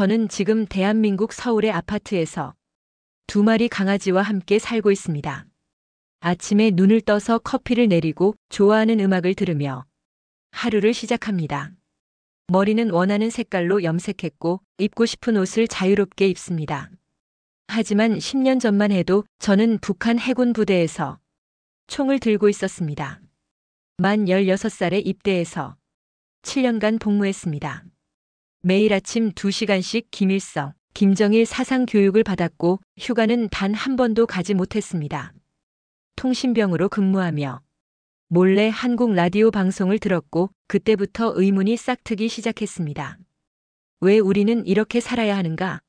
저는 지금 대한민국 서울의 아파트에서 두 마리 강아지와 함께 살고 있습니다. 아침에 눈을 떠서 커피를 내리고 좋아하는 음악을 들으며 하루를 시작합니다. 머리는 원하는 색깔로 염색했고 입고 싶은 옷을 자유롭게 입습니다. 하지만 10년 전만 해도 저는 북한 해군 부대에서 총을 들고 있었습니다. 만 16살에 입대해서 7년간 복무했습니다. 매일 아침 2시간씩 김일성, 김정일 사상 교육을 받았고 휴가는 단 한 번도 가지 못했습니다. 통신병으로 근무하며 몰래 한국 라디오 방송을 들었고 그때부터 의문이 싹트기 시작했습니다. 왜 우리는 이렇게 살아야 하는가?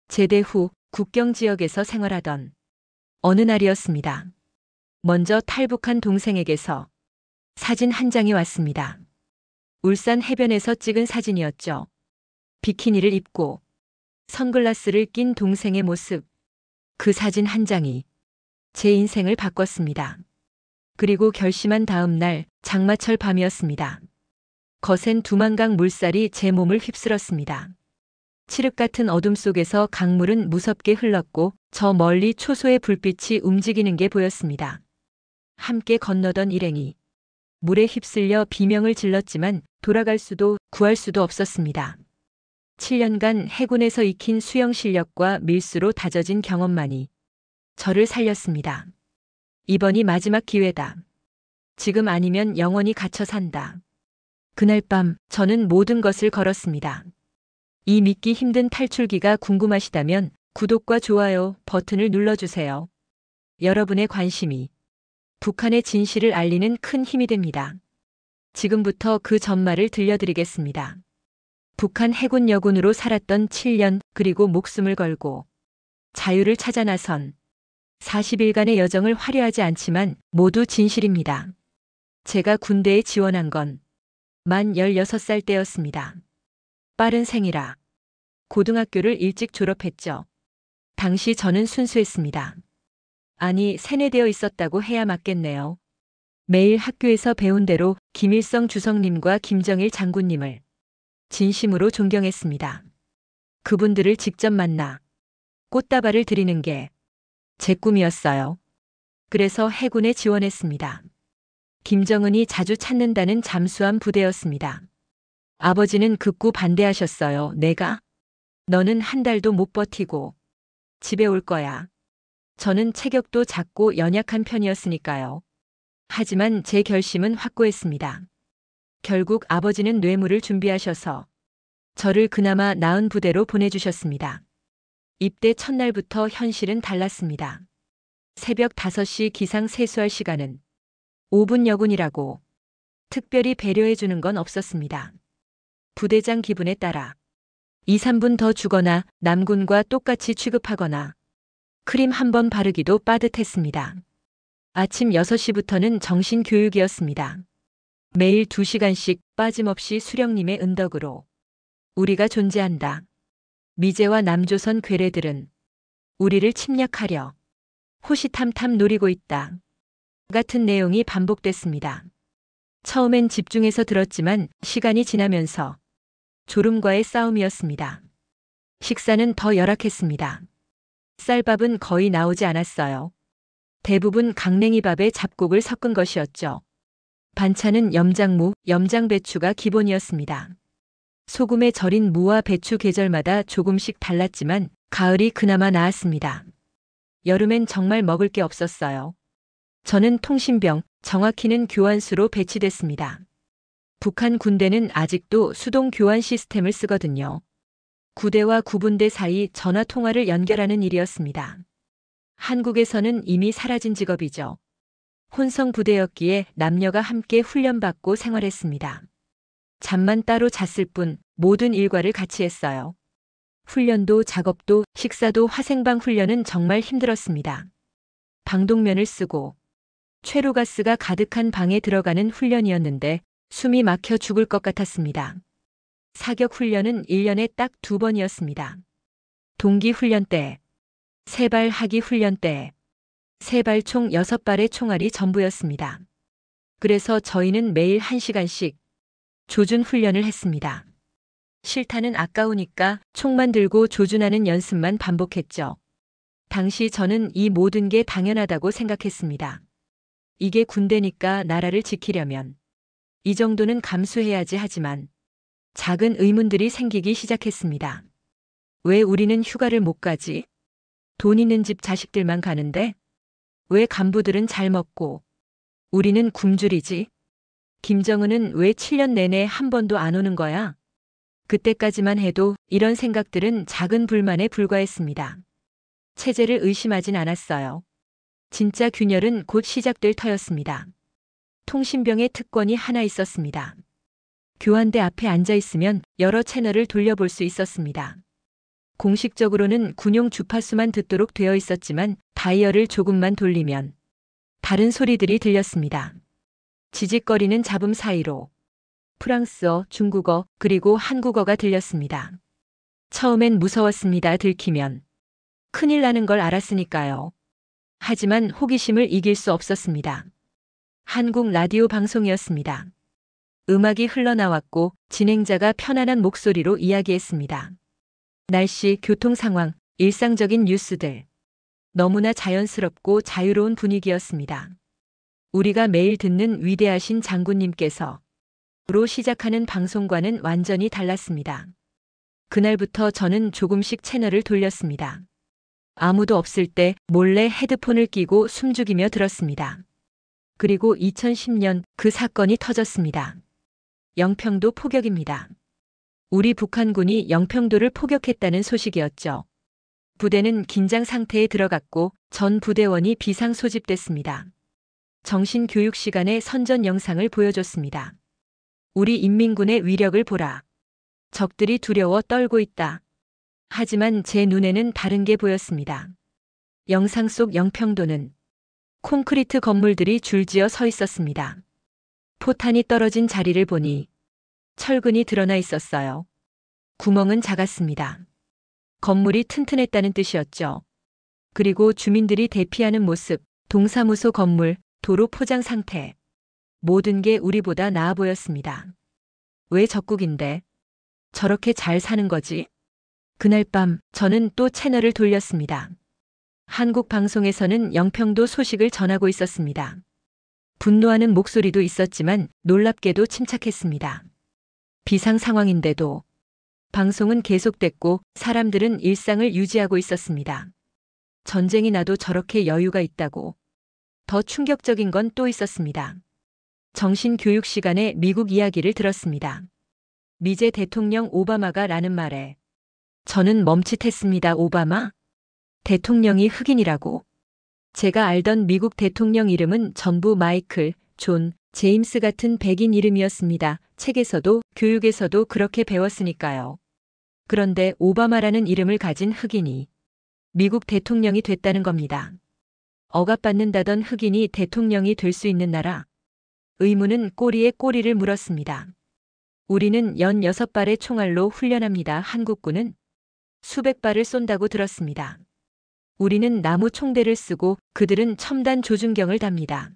제대 후 국경 지역에서 생활하던 어느 날이었습니다. 먼저 탈북한 동생에게서 사진 한 장이 왔습니다. 울산 해변에서 찍은 사진이었죠. 비키니를 입고 선글라스를 낀 동생의 모습. 그 사진 한 장이 제 인생을 바꿨습니다. 그리고 결심한 다음 날 장마철 밤이었습니다. 거센 두만강 물살이 제 몸을 휩쓸었습니다. 칠흑 같은 어둠 속에서 강물은 무섭게 흘렀고 저 멀리 초소의 불빛이 움직이는 게 보였습니다. 함께 건너던 일행이 물에 휩쓸려 비명을 질렀지만 돌아갈 수도 구할 수도 없었습니다. 7년간 해군에서 익힌 수영 실력과 밀수로 다져진 경험만이 저를 살렸습니다. 이번이 마지막 기회다. 지금 아니면 영원히 갇혀 산다. 그날 밤 저는 모든 것을 걸었습니다. 이 믿기 힘든 탈출기가 궁금하시다면 구독과 좋아요 버튼을 눌러주세요. 여러분의 관심이 북한의 진실을 알리는 큰 힘이 됩니다. 지금부터 그 전말을 들려드리겠습니다. 북한 해군 여군으로 살았던 7년 그리고 목숨을 걸고 자유를 찾아 나선 40일간의 여정을 화려하지 않지만 모두 진실입니다. 제가 군대에 지원한 건 만 16살 때였습니다. 빠른 생이라 고등학교를 일찍 졸업했죠. 당시 저는 순수했습니다. 아니, 세뇌되어 있었다고 해야 맞겠네요. 매일 학교에서 배운 대로 김일성 주석님과 김정일 장군님을 진심으로 존경했습니다. 그분들을 직접 만나 꽃다발을 드리는 게 제 꿈이었어요. 그래서 해군에 지원했습니다. 김정은이 자주 찾는다는 잠수함 부대였습니다. 아버지는 극구 반대하셨어요. 내가? 너는 한 달도 못 버티고 집에 올 거야. 저는 체격도 작고 연약한 편이었으니까요. 하지만 제 결심은 확고했습니다. 결국 아버지는 뇌물을 준비하셔서 저를 그나마 나은 부대로 보내주셨습니다. 입대 첫날부터 현실은 달랐습니다. 새벽 5시 기상 세수할 시간은 5분 여군이라고 특별히 배려해주는 건 없었습니다. 부대장 기분에 따라 2, 3분 더 주거나 남군과 똑같이 취급하거나 크림 한 번 바르기도 빠듯했습니다. 아침 6시부터는 정신교육이었습니다. 매일 2시간씩 빠짐없이 수령님의 은덕으로 우리가 존재한다. 미제와 남조선 괴뢰들은 우리를 침략하려 호시탐탐 노리고 있다. 같은 내용이 반복됐습니다. 처음엔 집중해서 들었지만 시간이 지나면서 졸음과의 싸움이었습니다. 식사는 더 열악했습니다. 쌀밥은 거의 나오지 않았어요. 대부분 강냉이밥에 잡곡을 섞은 것이었죠. 반찬은 염장무, 염장배추가 기본이었습니다. 소금에 절인 무와 배추 계절마다 조금씩 달랐지만 가을이 그나마 나았습니다. 여름엔 정말 먹을 게 없었어요. 저는 통신병, 정확히는 교환수로 배치됐습니다. 북한 군대는 아직도 수동 교환 시스템을 쓰거든요. 구대와 구분대 사이 전화 통화를 연결하는 일이었습니다. 한국에서는 이미 사라진 직업이죠. 혼성 부대였기에 남녀가 함께 훈련받고 생활했습니다. 잠만 따로 잤을 뿐 모든 일과를 같이 했어요. 훈련도 작업도 식사도 화생방 훈련은 정말 힘들었습니다. 방독면을 쓰고 최루가스가 가득한 방에 들어가는 훈련이었는데 숨이 막혀 죽을 것 같았습니다. 사격 훈련은 1년에 딱 2번이었습니다. 동기 훈련 때, 세발 하기 훈련 때, 세발총 6발의 총알이 전부였습니다. 그래서 저희는 매일 1시간씩 조준 훈련을 했습니다. 싫다는 아까우니까 총만 들고 조준하는 연습만 반복했죠. 당시 저는 이 모든 게 당연하다고 생각했습니다. 이게 군대니까 나라를 지키려면 이 정도는 감수해야지 하지만 작은 의문들이 생기기 시작했습니다. 왜 우리는 휴가를 못 가지? 돈 있는 집 자식들만 가는데? 왜 간부들은 잘 먹고 우리는 굶주리지? 김정은은 왜 7년 내내 한 번도 안 오는 거야? 그때까지만 해도 이런 생각들은 작은 불만에 불과했습니다. 체제를 의심하진 않았어요. 진짜 균열은 곧 시작될 터였습니다. 통신병의 특권이 하나 있었습니다. 교환대 앞에 앉아 있으면 여러 채널을 돌려볼 수 있었습니다. 공식적으로는 군용 주파수만 듣도록 되어 있었지만 다이얼을 조금만 돌리면 다른 소리들이 들렸습니다. 지직거리는 잡음 사이로 프랑스어, 중국어, 그리고 한국어가 들렸습니다. 처음엔 무서웠습니다. 들키면 큰일 나는 걸 알았으니까요. 하지만 호기심을 이길 수 없었습니다. 한국 라디오 방송이었습니다. 음악이 흘러나왔고 진행자가 편안한 목소리로 이야기했습니다. 날씨, 교통 상황, 일상적인 뉴스들. 너무나 자연스럽고 자유로운 분위기였습니다. 우리가 매일 듣는 위대하신 장군님께서 로 시작하는 방송과는 완전히 달랐습니다. 그날부터 저는 조금씩 채널을 돌렸습니다. 아무도 없을 때 몰래 헤드폰을 끼고 숨죽이며 들었습니다. 그리고 2010년 그 사건이 터졌습니다. 영평도 포격입니다. 우리 북한군이 영평도를 포격했다는 소식이었죠. 부대는 긴장 상태에 들어갔고 전 부대원이 비상 소집됐습니다. 정신교육 시간에 선전 영상을 보여줬습니다. 우리 인민군의 위력을 보라. 적들이 두려워 떨고 있다. 하지만 제 눈에는 다른 게 보였습니다. 영상 속 영평도는 콘크리트 건물들이 줄지어 서 있었습니다. 포탄이 떨어진 자리를 보니 철근이 드러나 있었어요. 구멍은 작았습니다. 건물이 튼튼했다는 뜻이었죠. 그리고 주민들이 대피하는 모습, 동사무소 건물, 도로 포장 상태. 모든 게 우리보다 나아 보였습니다. 왜 적국인데 저렇게 잘 사는 거지? 그날 밤 저는 또 채널을 돌렸습니다. 한국 방송에서는 영평도 소식을 전하고 있었습니다. 분노하는 목소리도 있었지만 놀랍게도 침착했습니다. 비상 상황인데도 방송은 계속됐고 사람들은 일상을 유지하고 있었습니다. 전쟁이 나도 저렇게 여유가 있다고. 더 충격적인 건 또 있었습니다. 정신교육 시간에 미국 이야기를 들었습니다. 미제 대통령 오바마가 라는 말에 저는 멈칫했습니다. 오바마? 대통령이 흑인이라고. 제가 알던 미국 대통령 이름은 전부 마이클, 존, 제임스 같은 백인 이름이었습니다. 책에서도 교육에서도 그렇게 배웠으니까요. 그런데 오바마라는 이름을 가진 흑인이 미국 대통령이 됐다는 겁니다. 억압받는다던 흑인이 대통령이 될 수 있는 나라. 의문은 꼬리에 꼬리를 물었습니다. 우리는 16발의 총알로 훈련합니다. 한국군은 수백 발을 쏜다고 들었습니다. 우리는 나무 총대를 쓰고 그들은 첨단 조준경을 답니다.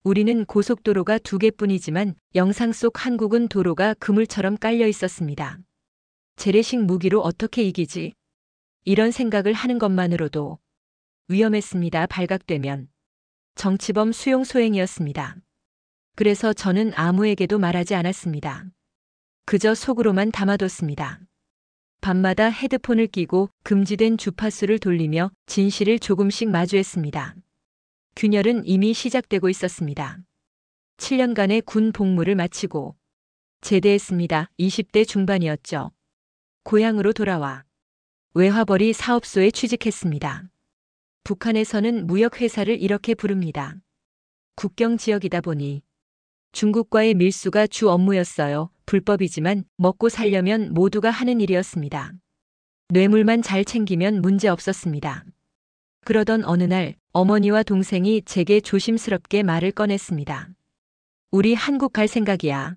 우리는 고속도로가 2개뿐이지만 영상 속 한국은 도로가 그물처럼 깔려 있었습니다. 재래식 무기로 어떻게 이기지? 이런 생각을 하는 것만으로도 위험했습니다. 발각되면 정치범 수용 소행이었습니다. 그래서 저는 아무에게도 말하지 않았습니다. 그저 속으로만 담아뒀습니다. 밤마다 헤드폰을 끼고 금지된 주파수를 돌리며 진실을 조금씩 마주했습니다. 균열은 이미 시작되고 있었습니다. 7년간의 군 복무를 마치고 제대했습니다. 20대 중반이었죠. 고향으로 돌아와 외화벌이 사업소에 취직했습니다. 북한에서는 무역회사를 이렇게 부릅니다. 국경 지역이다 보니 중국과의 밀수가 주 업무였어요. 불법이지만 먹고 살려면 모두가 하는 일이었습니다. 뇌물만 잘 챙기면 문제 없었습니다. 그러던 어느 날 어머니와 동생이 제게 조심스럽게 말을 꺼냈습니다. 우리 한국 갈 생각이야.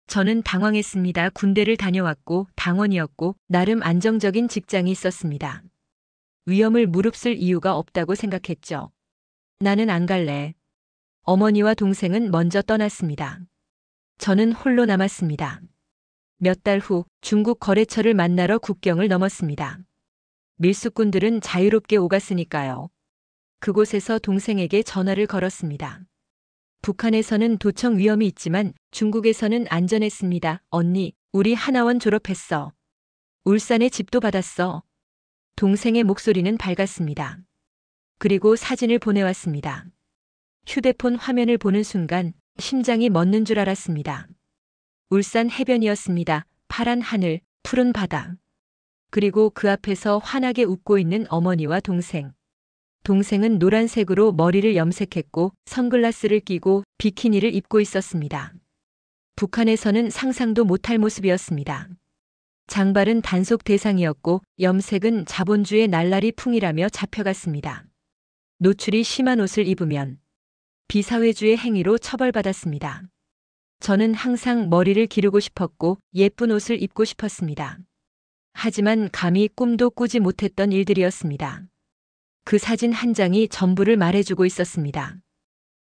저는 당황했습니다. 군대를 다녀왔고 당원이었고 나름 안정적인 직장이 있었습니다. 위험을 무릅쓸 이유가 없다고 생각했죠. 나는 안 갈래. 어머니와 동생은 먼저 떠났습니다. 저는 홀로 남았습니다. 몇 달 후 중국 거래처를 만나러 국경을 넘었습니다. 밀수꾼들은 자유롭게 오갔으니까요. 그곳에서 동생에게 전화를 걸었습니다. 북한에서는 도청 위험이 있지만 중국에서는 안전했습니다. 언니, 우리 하나원 졸업했어. 울산에 집도 받았어. 동생의 목소리는 밝았습니다. 그리고 사진을 보내왔습니다. 휴대폰 화면을 보는 순간 심장이 멎는 줄 알았습니다. 울산 해변이었습니다. 파란 하늘, 푸른 바다. 그리고 그 앞에서 환하게 웃고 있는 어머니와 동생. 동생은 노란색으로 머리를 염색했고 선글라스를 끼고 비키니를 입고 있었습니다. 북한에서는 상상도 못할 모습이었습니다. 장발은 단속 대상이었고 염색은 자본주의 날라리 풍이라며 잡혀갔습니다. 노출이 심한 옷을 입으면 비사회주의 행위로 처벌받았습니다. 저는 항상 머리를 기르고 싶었고 예쁜 옷을 입고 싶었습니다. 하지만 감히 꿈도 꾸지 못했던 일들이었습니다. 그 사진 한 장이 전부를 말해주고 있었습니다.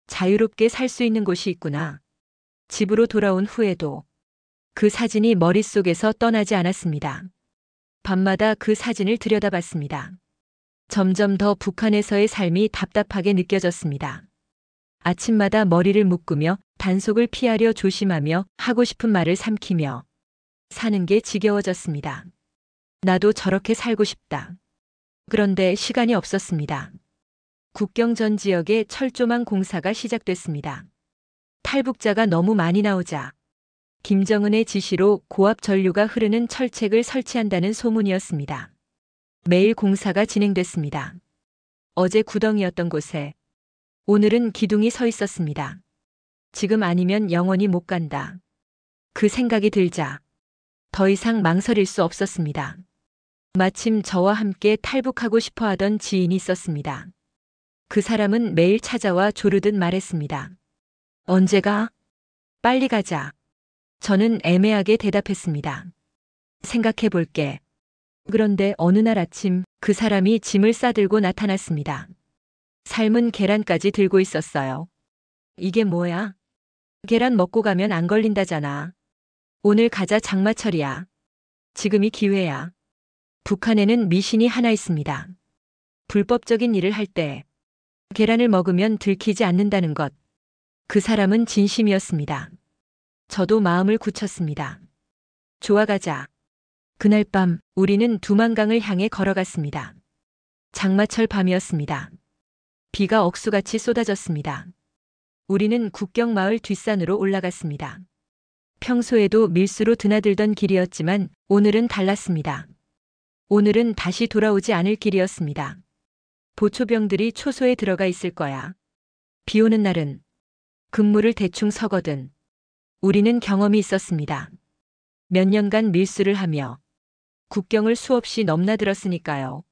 자유롭게 살 수 있는 곳이 있구나. 집으로 돌아온 후에도 그 사진이 머릿속에서 떠나지 않았습니다. 밤마다 그 사진을 들여다봤습니다. 점점 더 북한에서의 삶이 답답하게 느껴졌습니다. 아침마다 머리를 묶으며 단속을 피하려 조심하며 하고 싶은 말을 삼키며 사는 게 지겨워졌습니다. 나도 저렇게 살고 싶다. 그런데 시간이 없었습니다. 국경 전 지역에 철조망 공사가 시작됐습니다. 탈북자가 너무 많이 나오자 김정은의 지시로 고압 전류가 흐르는 철책을 설치한다는 소문이었습니다. 매일 공사가 진행됐습니다. 어제 구덩이였던 곳에 오늘은 기둥이 서 있었습니다. 지금 아니면 영원히 못 간다. 그 생각이 들자 더 이상 망설일 수 없었습니다. 마침 저와 함께 탈북하고 싶어 하던 지인이 있었습니다. 그 사람은 매일 찾아와 조르듯 말했습니다. 언제 가? 빨리 가자. 저는 애매하게 대답했습니다. 생각해 볼게. 그런데 어느 날 아침 그 사람이 짐을 싸들고 나타났습니다. 삶은 계란까지 들고 있었어요. 이게 뭐야? 계란 먹고 가면 안 걸린다잖아. 오늘 가자 장마철이야. 지금이 기회야. 북한에는 미신이 하나 있습니다. 불법적인 일을 할 때 계란을 먹으면 들키지 않는다는 것. 그 사람은 진심이었습니다. 저도 마음을 굳혔습니다. 좋아 가자. 그날 밤 우리는 두만강을 향해 걸어갔습니다. 장마철 밤이었습니다. 비가 억수같이 쏟아졌습니다. 우리는 국경마을 뒷산으로 올라갔습니다. 평소에도 밀수로 드나들던 길이었지만 오늘은 달랐습니다. 오늘은 다시 돌아오지 않을 길이었습니다. 보초병들이 초소에 들어가 있을 거야. 비 오는 날은 근무를 대충 서거든. 우리는 경험이 있었습니다. 몇 년간 밀수를 하며 국경을 수없이 넘나들었으니까요.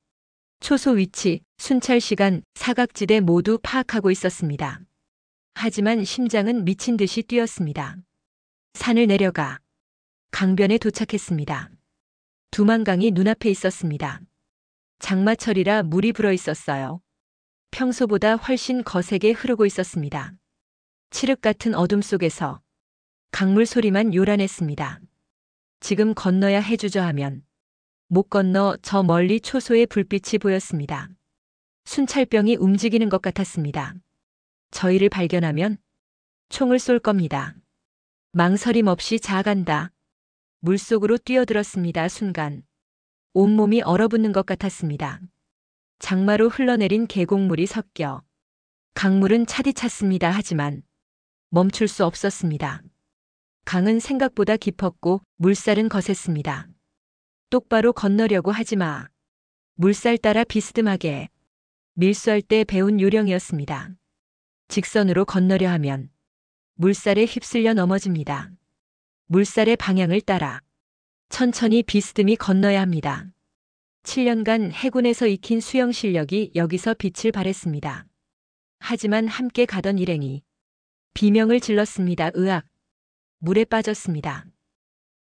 초소 위치, 순찰 시간, 사각지대 모두 파악하고 있었습니다. 하지만 심장은 미친 듯이 뛰었습니다. 산을 내려가 강변에 도착했습니다. 두만강이 눈앞에 있었습니다. 장마철이라 물이 불어 있었어요. 평소보다 훨씬 거세게 흐르고 있었습니다. 칠흑 같은 어둠 속에서 강물 소리만 요란했습니다. 지금 건너야 해주저 하면 못 건너 저 멀리 초소의 불빛이 보였습니다. 순찰병이 움직이는 것 같았습니다. 저희를 발견하면 총을 쏠 겁니다. 망설임 없이 자아간다. 물속으로 뛰어들었습니다. 순간 온몸이 얼어붙는 것 같았습니다. 장마로 흘러내린 계곡물이 섞여 강물은 차디찼습니다. 하지만 멈출 수 없었습니다. 강은 생각보다 깊었고 물살은 거셌습니다. 똑바로 건너려고 하지 마. 물살 따라 비스듬하게. 밀수할 때 배운 요령이었습니다. 직선으로 건너려 하면 물살에 휩쓸려 넘어집니다. 물살의 방향을 따라 천천히 비스듬히 건너야 합니다. 7년간 해군에서 익힌 수영 실력이 여기서 빛을 발했습니다. 하지만 함께 가던 일행이 비명을 질렀습니다. 으악! 물에 빠졌습니다.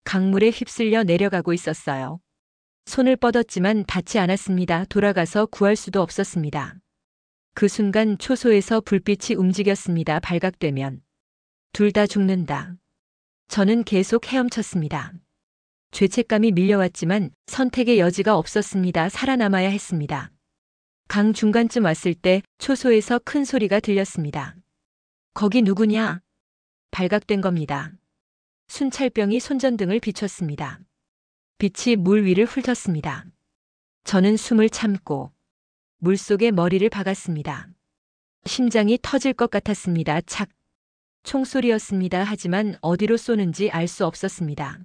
강물에 휩쓸려 내려가고 있었어요. 손을 뻗었지만 닿지 않았습니다. 돌아가서 구할 수도 없었습니다. 그 순간 초소에서 불빛이 움직였습니다. 발각되면 둘 다 죽는다. 저는 계속 헤엄쳤습니다. 죄책감이 밀려왔지만 선택의 여지가 없었습니다. 살아남아야 했습니다. 강 중간쯤 왔을 때 초소에서 큰 소리가 들렸습니다. 거기 누구냐? 발각된 겁니다. 순찰병이 손전등을 비췄습니다. 빛이 물 위를 훑었습니다. 저는 숨을 참고 물속에 머리를 박았습니다. 심장이 터질 것 같았습니다. 착! 총소리였습니다. 하지만 어디로 쏘는지 알 수 없었습니다.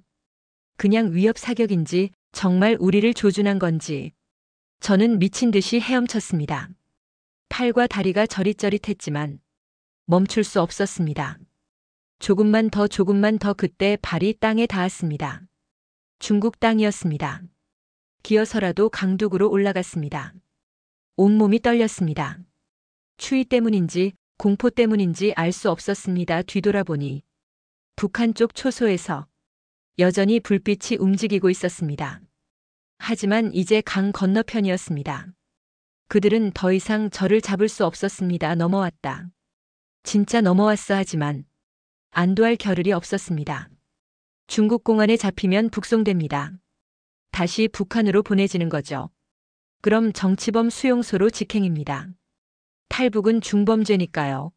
그냥 위협 사격인지 정말 우리를 조준한 건지 저는 미친 듯이 헤엄쳤습니다. 팔과 다리가 저릿저릿했지만 멈출 수 없었습니다. 조금만 더 그때 발이 땅에 닿았습니다. 중국 땅이었습니다. 기어서라도 강둑으로 올라갔습니다. 온몸이 떨렸습니다. 추위 때문인지 공포 때문인지 알 수 없었습니다. 뒤돌아보니 북한 쪽 초소에서 여전히 불빛이 움직이고 있었습니다. 하지만 이제 강 건너편이었습니다. 그들은 더 이상 저를 잡을 수 없었습니다. 넘어왔다. 진짜 넘어왔어. 하지만 안도할 겨를이 없었습니다. 중국 공안에 잡히면 북송됩니다. 다시 북한으로 보내지는 거죠. 그럼 정치범 수용소로 직행입니다. 탈북은 중범죄니까요.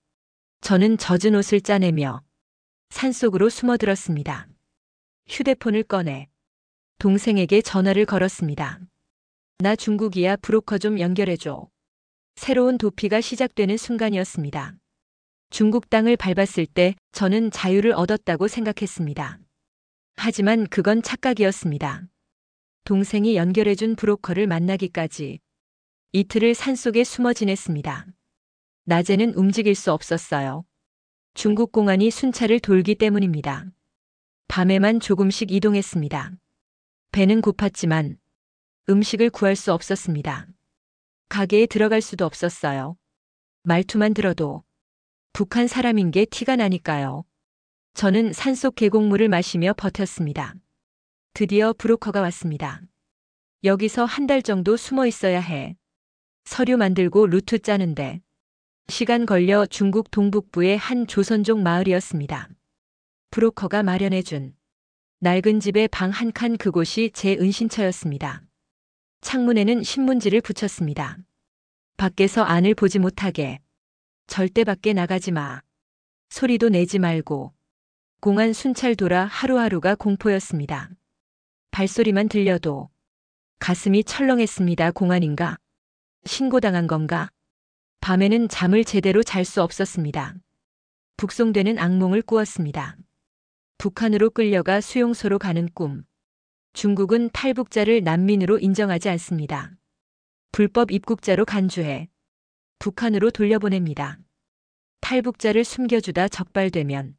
저는 젖은 옷을 짜내며 산속으로 숨어들었습니다. 휴대폰을 꺼내 동생에게 전화를 걸었습니다. 나 중국이야. 브로커 좀 연결해줘. 새로운 도피가 시작되는 순간이었습니다. 중국 땅을 밟았을 때 저는 자유를 얻었다고 생각했습니다. 하지만 그건 착각이었습니다. 동생이 연결해준 브로커를 만나기까지 이틀을 산속에 숨어 지냈습니다. 낮에는 움직일 수 없었어요. 중국 공안이 순찰을 돌기 때문입니다. 밤에만 조금씩 이동했습니다. 배는 고팠지만 음식을 구할 수 없었습니다. 가게에 들어갈 수도 없었어요. 말투만 들어도 북한 사람인 게 티가 나니까요. 저는 산속 계곡물을 마시며 버텼습니다. 드디어 브로커가 왔습니다. 여기서 한 달 정도 숨어 있어야 해. 서류 만들고 루트 짜는데 시간 걸려. 중국 동북부의 한 조선족 마을이었습니다. 브로커가 마련해준 낡은 집의 방 한 칸, 그곳이 제 은신처였습니다. 창문에는 신문지를 붙였습니다. 밖에서 안을 보지 못하게. 절대 밖에 나가지 마. 소리도 내지 말고. 공안 순찰 돌아 하루하루가 공포였습니다. 발소리만 들려도 가슴이 철렁했습니다. 공안인가? 신고당한 건가? 밤에는 잠을 제대로 잘 수 없었습니다. 북송되는 악몽을 꾸었습니다. 북한으로 끌려가 수용소로 가는 꿈. 중국은 탈북자를 난민으로 인정하지 않습니다. 불법 입국자로 간주해 북한으로 돌려보냅니다. 탈북자를 숨겨주다 적발되면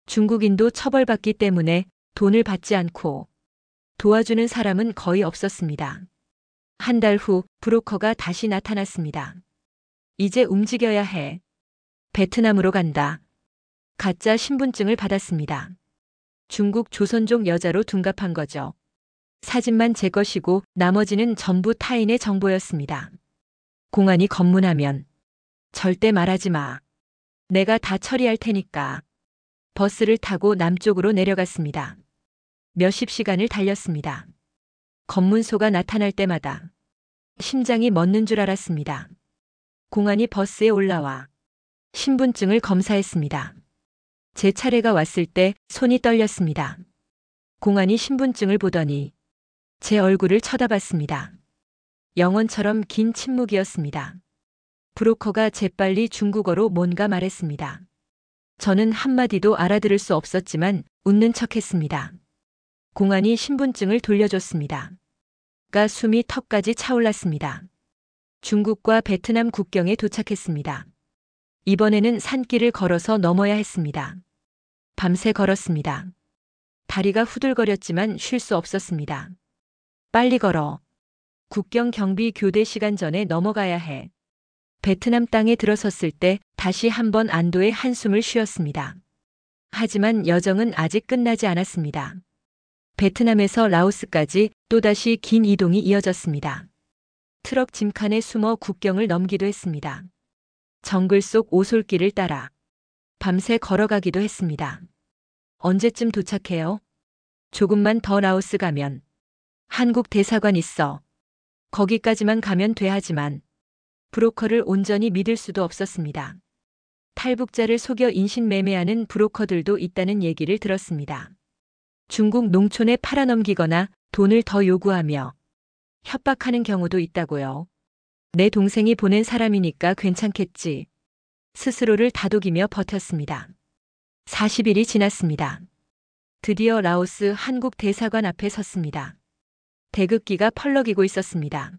중국인도 처벌받기 때문에 돈을 받지 않고 도와주는 사람은 거의 없었습니다. 한 달 후 브로커가 다시 나타났습니다. 이제 움직여야 해. 베트남으로 간다. 가짜 신분증을 받았습니다. 중국 조선족 여자로 둔갑한 거죠. 사진만 제 것이고 나머지는 전부 타인의 정보였습니다. 공안이 검문하면 절대 말하지 마. 내가 다 처리할 테니까. 버스를 타고 남쪽으로 내려갔습니다. 몇십 시간을 달렸습니다. 검문소가 나타날 때마다 심장이 멎는 줄 알았습니다. 공안이 버스에 올라와 신분증을 검사했습니다. 제 차례가 왔을 때 손이 떨렸습니다. 공안이 신분증을 보더니 제 얼굴을 쳐다봤습니다. 영원처럼 긴 침묵이었습니다. 브로커가 재빨리 중국어로 뭔가 말했습니다. 저는 한마디도 알아들을 수 없었지만 웃는 척했습니다. 공안이 신분증을 돌려줬습니다. 숨이 턱까지 차올랐습니다. 중국과 베트남 국경에 도착했습니다. 이번에는 산길을 걸어서 넘어야 했습니다. 밤새 걸었습니다. 다리가 후들거렸지만 쉴 수 없었습니다. 빨리 걸어. 국경 경비 교대 시간 전에 넘어가야 해. 베트남 땅에 들어섰을 때 다시 한번 안도의 한숨을 쉬었습니다. 하지만 여정은 아직 끝나지 않았습니다. 베트남에서 라오스까지 또다시 긴 이동이 이어졌습니다. 트럭 짐칸에 숨어 국경을 넘기도 했습니다. 정글 속 오솔길을 따라 밤새 걸어가기도 했습니다. 언제쯤 도착해요? 조금만 더 라오스 가면 한국 대사관 있어. 거기까지만 가면 돼 하지만 브로커를 온전히 믿을 수도 없었습니다. 탈북자를 속여 인신매매하는 브로커들도 있다는 얘기를 들었습니다. 중국 농촌에 팔아넘기거나 돈을 더 요구하며 협박하는 경우도 있다고요. 내 동생이 보낸 사람이니까 괜찮겠지. 스스로를 다독이며 버텼습니다. 40일이 지났습니다. 드디어 라오스 한국 대사관 앞에 섰습니다. 태극기가 펄럭이고 있었습니다.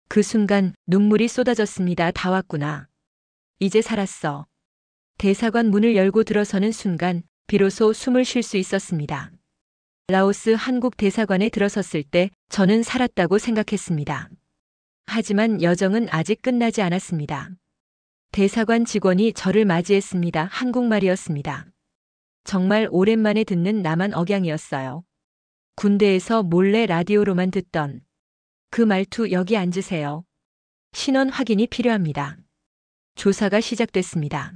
그 순간 눈물이 쏟아졌습니다. 다 왔구나. 이제 살았어. 대사관 문을 열고 들어서는 순간 비로소 숨을 쉴 수 있었습니다. 라오스 한국 대사관에 들어섰을 때 저는 살았다고 생각했습니다. 하지만 여정은 아직 끝나지 않았습니다. 대사관 직원이 저를 맞이했습니다. 한국말이었습니다. 정말 오랜만에 듣는 남한 억양이었어요. 군대에서 몰래 라디오로만 듣던 그 말투. 여기 앉으세요. 신원 확인이 필요합니다. 조사가 시작됐습니다.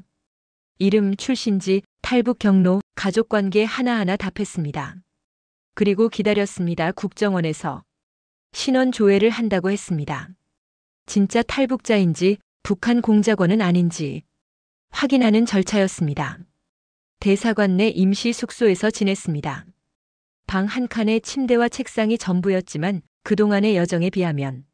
이름, 출신지, 탈북 경로, 가족관계 하나하나 답했습니다. 그리고 기다렸습니다. 국정원에서 신원 조회를 한다고 했습니다. 진짜 탈북자인지 북한 공작원은 아닌지 확인하는 절차였습니다. 대사관 내 임시 숙소에서 지냈습니다. 방 한 칸에 침대와 책상이 전부였지만 그동안의 여정에 비하면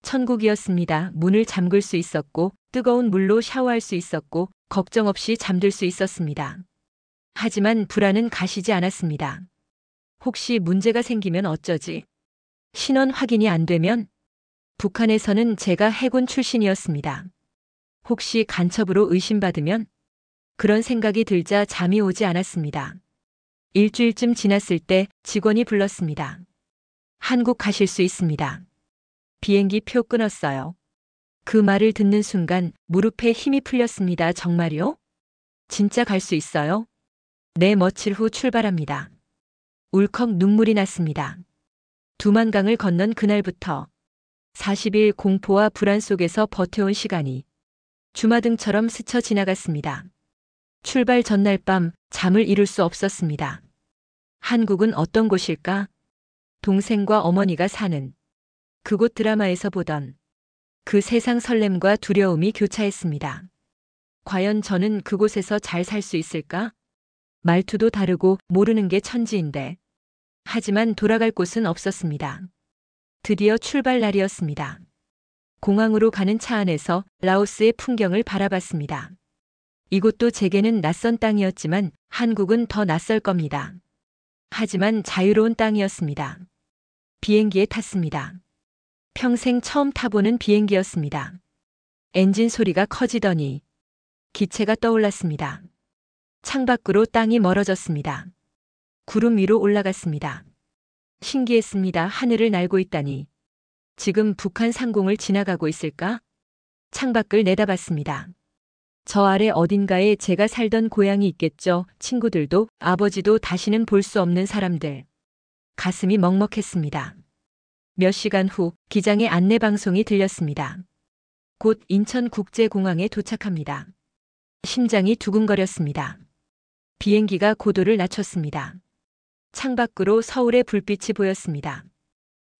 천국이었습니다. 문을 잠글 수 있었고 뜨거운 물로 샤워할 수 있었고 걱정 없이 잠들 수 있었습니다. 하지만 불안은 가시지 않았습니다. 혹시 문제가 생기면 어쩌지? 신원 확인이 안 되면? 북한에서는 제가 해군 출신이었습니다. 혹시 간첩으로 의심받으면? 그런 생각이 들자 잠이 오지 않았습니다. 일주일쯤 지났을 때 직원이 불렀습니다. 한국 가실 수 있습니다. 비행기 표 끊었어요. 그 말을 듣는 순간 무릎에 힘이 풀렸습니다. 정말요? 진짜 갈 수 있어요? 네, 며칠 후 출발합니다. 울컥 눈물이 났습니다. 두만강을 건넌 그날부터 40일 공포와 불안 속에서 버텨온 시간이 주마등처럼 스쳐 지나갔습니다. 출발 전날 밤 잠을 이룰 수 없었습니다. 한국은 어떤 곳일까? 동생과 어머니가 사는 그곳 드라마에서 보던 그 세상 설렘과 두려움이 교차했습니다. 과연 저는 그곳에서 잘 살 수 있을까? 말투도 다르고 모르는 게 천지인데. 하지만 돌아갈 곳은 없었습니다. 드디어 출발 날이었습니다. 공항으로 가는 차 안에서 라오스의 풍경을 바라봤습니다. 이곳도 제게는 낯선 땅이었지만 한국은 더 낯설 겁니다. 하지만 자유로운 땅이었습니다. 비행기에 탔습니다. 평생 처음 타보는 비행기였습니다. 엔진 소리가 커지더니 기체가 떠올랐습니다. 창밖으로 땅이 멀어졌습니다. 구름 위로 올라갔습니다. 신기했습니다. 하늘을 날고 있다니. 지금 북한 상공을 지나가고 있을까? 창밖을 내다봤습니다. 저 아래 어딘가에 제가 살던 고향이 있겠죠. 친구들도 아버지도 다시는 볼 수 없는 사람들. 가슴이 먹먹했습니다. 몇 시간 후 기장의 안내 방송이 들렸습니다. 곧 인천국제공항에 도착합니다. 심장이 두근거렸습니다. 비행기가 고도를 낮췄습니다. 창밖으로 서울의 불빛이 보였습니다.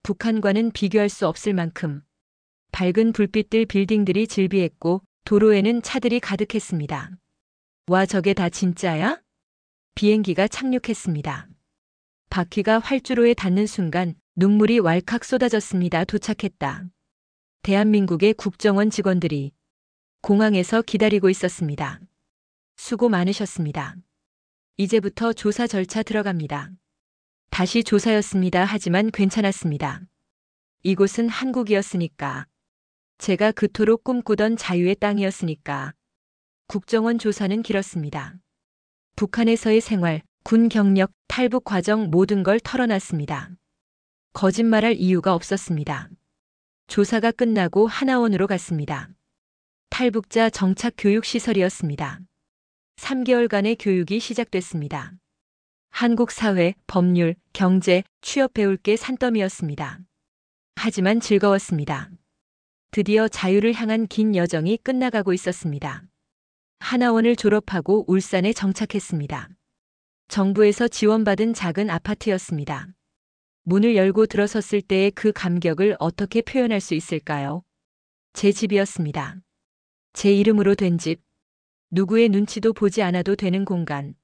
북한과는 비교할 수 없을 만큼 밝은 불빛들 빌딩들이 질비했고 도로에는 차들이 가득했습니다. 와, 저게 다 진짜야? 비행기가 착륙했습니다. 바퀴가 활주로에 닿는 순간 눈물이 왈칵 쏟아졌습니다. 도착했다. 대한민국의 국정원 직원들이 공항에서 기다리고 있었습니다. 수고 많으셨습니다. 이제부터 조사 절차 들어갑니다. 다시 조사였습니다. 하지만 괜찮았습니다. 이곳은 한국이었으니까. 제가 그토록 꿈꾸던 자유의 땅이었으니까. 국정원 조사는 길었습니다. 북한에서의 생활, 군 경력, 탈북 과정 모든 걸 털어놨습니다. 거짓말할 이유가 없었습니다. 조사가 끝나고 하나원으로 갔습니다. 탈북자 정착 교육 시설이었습니다. 3개월간의 교육이 시작됐습니다. 한국 사회, 법률, 경제, 취업 배울 게 산더미였습니다. 하지만 즐거웠습니다. 드디어 자유를 향한 긴 여정이 끝나가고 있었습니다. 하나원을 졸업하고 울산에 정착했습니다. 정부에서 지원받은 작은 아파트였습니다. 문을 열고 들어섰을 때의 그 감격을 어떻게 표현할 수 있을까요? 제 집이었습니다. 제 이름으로 된 집. 누구의 눈치도 보지 않아도 되는 공간.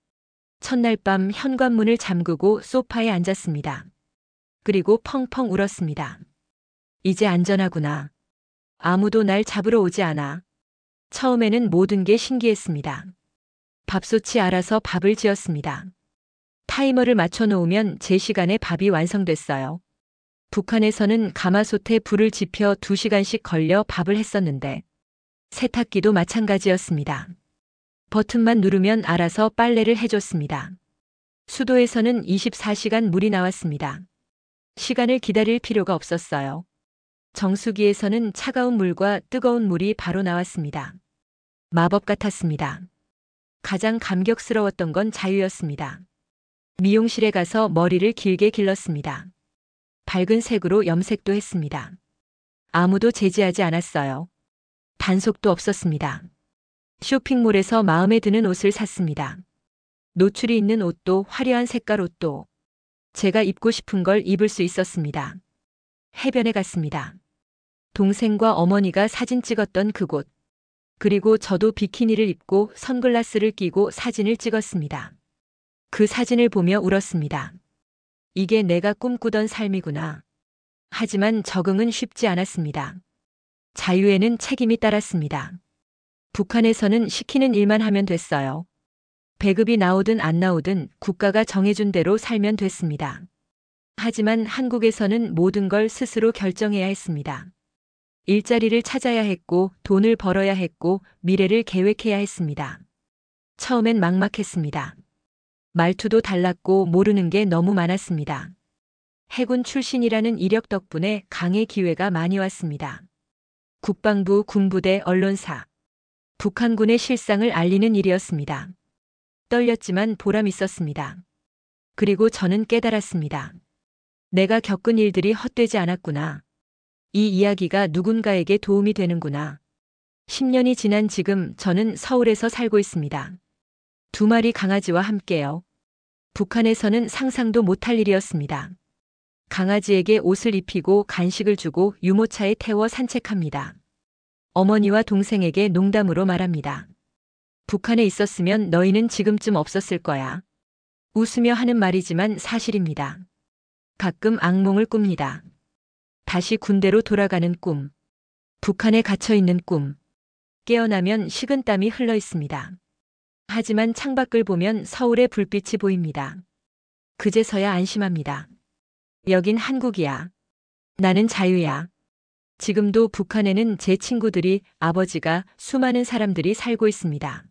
첫날 밤 현관문을 잠그고 소파에 앉았습니다. 그리고 펑펑 울었습니다. 이제 안전하구나. 아무도 날 잡으러 오지 않아. 처음에는 모든 게 신기했습니다. 밥솥이 알아서 밥을 지었습니다. 타이머를 맞춰 놓으면 제 시간에 밥이 완성됐어요. 북한에서는 가마솥에 불을 지펴 2시간씩 걸려 밥을 했었는데 세탁기도 마찬가지였습니다. 버튼만 누르면 알아서 빨래를 해줬습니다. 수도에서는 24시간 물이 나왔습니다. 시간을 기다릴 필요가 없었어요. 정수기에서는 차가운 물과 뜨거운 물이 바로 나왔습니다. 마법 같았습니다. 가장 감격스러웠던 건 자유였습니다. 미용실에 가서 머리를 길게 길렀습니다. 밝은 색으로 염색도 했습니다. 아무도 제지하지 않았어요. 단속도 없었습니다. 쇼핑몰에서 마음에 드는 옷을 샀습니다. 노출이 있는 옷도 화려한 색깔 옷도 제가 입고 싶은 걸 입을 수 있었습니다. 해변에 갔습니다. 동생과 어머니가 사진 찍었던 그곳. 그리고 저도 비키니를 입고 선글라스를 끼고 사진을 찍었습니다. 그 사진을 보며 울었습니다. 이게 내가 꿈꾸던 삶이구나. 하지만 적응은 쉽지 않았습니다. 자유에는 책임이 따랐습니다. 북한에서는 시키는 일만 하면 됐어요. 배급이 나오든 안 나오든 국가가 정해준 대로 살면 됐습니다. 하지만 한국에서는 모든 걸 스스로 결정해야 했습니다. 일자리를 찾아야 했고 돈을 벌어야 했고 미래를 계획해야 했습니다. 처음엔 막막했습니다. 말투도 달랐고 모르는 게 너무 많았습니다. 해군 출신이라는 이력 덕분에 강의 기회가 많이 왔습니다. 국방부, 군부대, 언론사. 북한군의 실상을 알리는 일이었습니다. 떨렸지만 보람 있었습니다. 그리고 저는 깨달았습니다. 내가 겪은 일들이 헛되지 않았구나. 이 이야기가 누군가에게 도움이 되는구나. 10년이 지난 지금 저는 서울에서 살고 있습니다. 2마리 강아지와 함께요. 북한에서는 상상도 못할 일이었습니다. 강아지에게 옷을 입히고 간식을 주고 유모차에 태워 산책합니다. 어머니와 동생에게 농담으로 말합니다. 북한에 있었으면 너희는 지금쯤 없었을 거야. 웃으며 하는 말이지만 사실입니다. 가끔 악몽을 꿉니다. 다시 군대로 돌아가는 꿈. 북한에 갇혀 있는 꿈. 깨어나면 식은땀이 흘러 있습니다. 하지만 창밖을 보면 서울의 불빛이 보입니다. 그제서야 안심합니다. 여긴 한국이야. 나는 자유야. 지금도 북한에는 제 친구들이, 아버지가, 수많은 사람들이 살고 있습니다.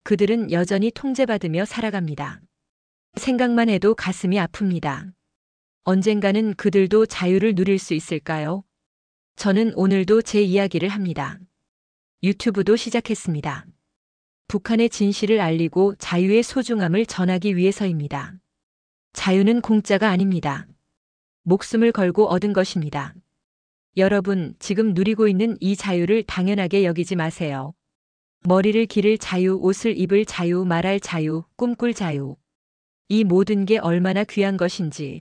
그들은 여전히 통제받으며 살아갑니다. 생각만 해도 가슴이 아픕니다. 언젠가는 그들도 자유를 누릴 수 있을까요? 저는 오늘도 제 이야기를 합니다. 유튜브도 시작했습니다. 북한의 진실을 알리고 자유의 소중함을 전하기 위해서입니다. 자유는 공짜가 아닙니다. 목숨을 걸고 얻은 것입니다. 여러분, 지금 누리고 있는 이 자유를 당연하게 여기지 마세요. 머리를 기를 자유, 옷을 입을 자유, 말할 자유, 꿈꿀 자유. 이 모든 게 얼마나 귀한 것인지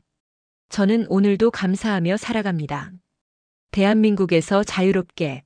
저는 오늘도 감사하며 살아갑니다. 대한민국에서 자유롭게